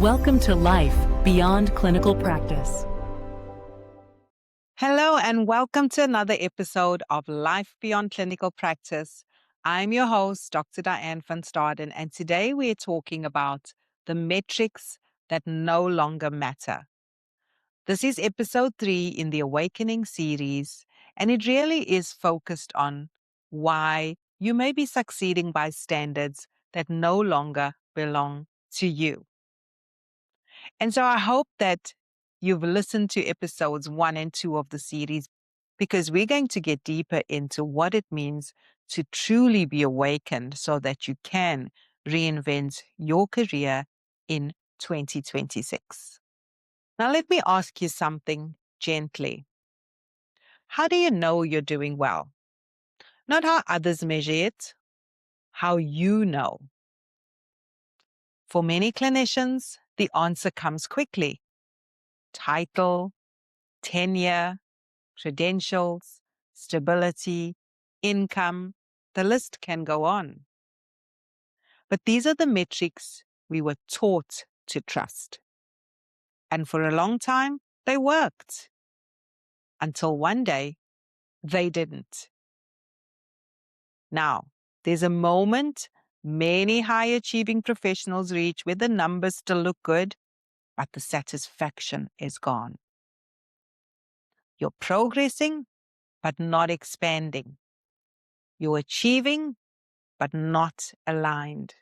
Welcome to Life Beyond Clinical Practice. Hello, and welcome to another episode of Life Beyond Clinical Practice. I'm your host, Dr. Diane van Staden, and today we're talking about the metrics that no longer matter. This is episode 3 in the Awakening series, and it really is focused on why you may be succeeding by standards that no longer belong to you. And so I hope that you've listened to episodes 1 and 2 of the series, because we're going to get deeper into what it means to truly be awakened so that you can reinvent your career in 2026. Now, let me ask you something gently. How do you know you're doing well? Not how others measure it, how you know. For many clinicians, the answer comes quickly. Title, tenure, credentials, stability, income, the list can go on. But these are the metrics we were taught to trust. And for a long time, they worked. Until one day, they didn't. Now, there's a moment many high-achieving professionals reach where the numbers still look good, but the satisfaction is gone. You're progressing, but not expanding. You're achieving, but not aligned.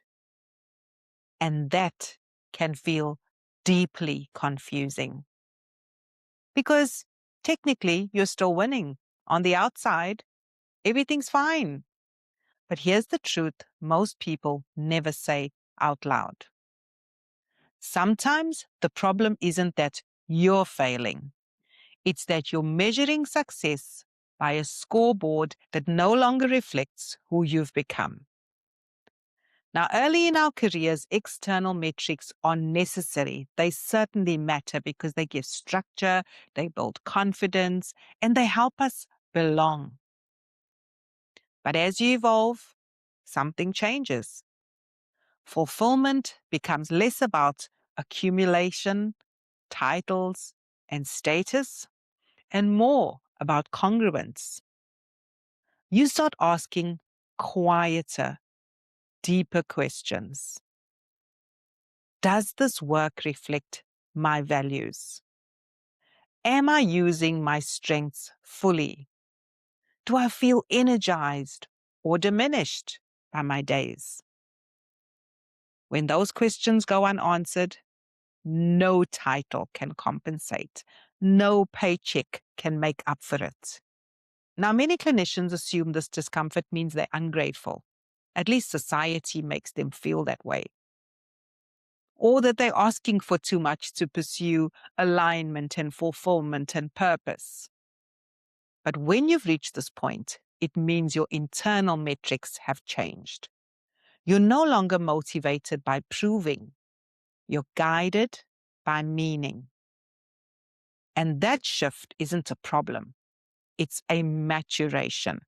And that can feel deeply confusing. Because technically, you're still winning. On the outside, everything's fine. But here's the truth most people never say out loud. Sometimes the problem isn't that you're failing. It's that you're measuring success by a scoreboard that no longer reflects who you've become. Now, early in our careers, external metrics are necessary. They certainly matter because they give structure, they build confidence, and they help us belong. But as you evolve, something changes. Fulfillment becomes less about accumulation, titles, and status, and more about congruence. You start asking quieter, deeper questions. Does this work reflect my values? Am I using my strengths fully? Do I feel energized or diminished by my days? When those questions go unanswered, no title can compensate. No paycheck can make up for it. Now, many clinicians assume this discomfort means they're ungrateful. At least society makes them feel that way. Or that they're asking for too much to pursue alignment and fulfillment and purpose. But when you've reached this point, it means your internal metrics have changed. You're no longer motivated by proving. You're guided by meaning. And that shift isn't a problem. It's a maturation,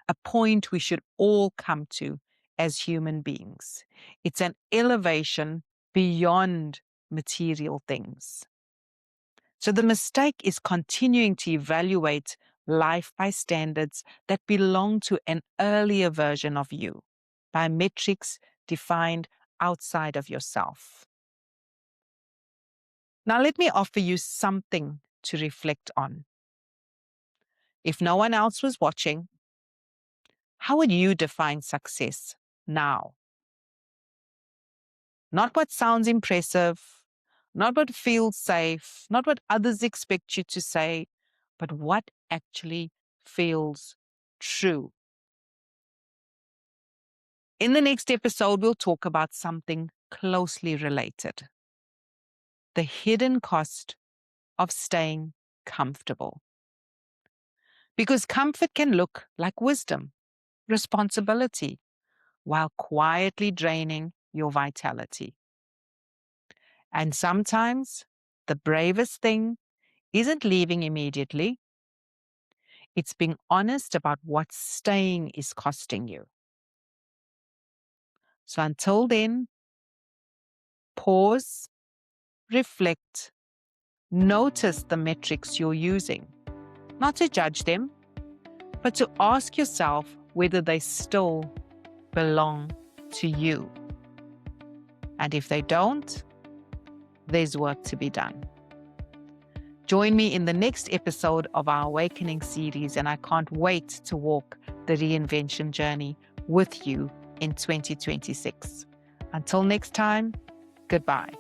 a point we should all come to as human beings. It's an elevation beyond material things. So the mistake is continuing to evaluate life by standards that belong to an earlier version of you, by metrics defined outside of yourself. Now, let me offer you something to reflect on. If no one else was watching, how would you define success now? Not what sounds impressive, not what feels safe, not what others expect you to say, but what actually feels true. In the next episode, we'll talk about something closely related: the hidden cost of staying comfortable. Because comfort can look like wisdom, responsibility, while quietly draining your vitality. And sometimes the bravest thing isn't leaving immediately. It's being honest about what staying is costing you. So until then, pause, reflect, notice the metrics you're using, not to judge them, but to ask yourself whether they still belong to you. And if they don't, there's work to be done. Join me in the next episode of our Awakening series, and I can't wait to walk the reinvention journey with you in 2026. Until next time, goodbye.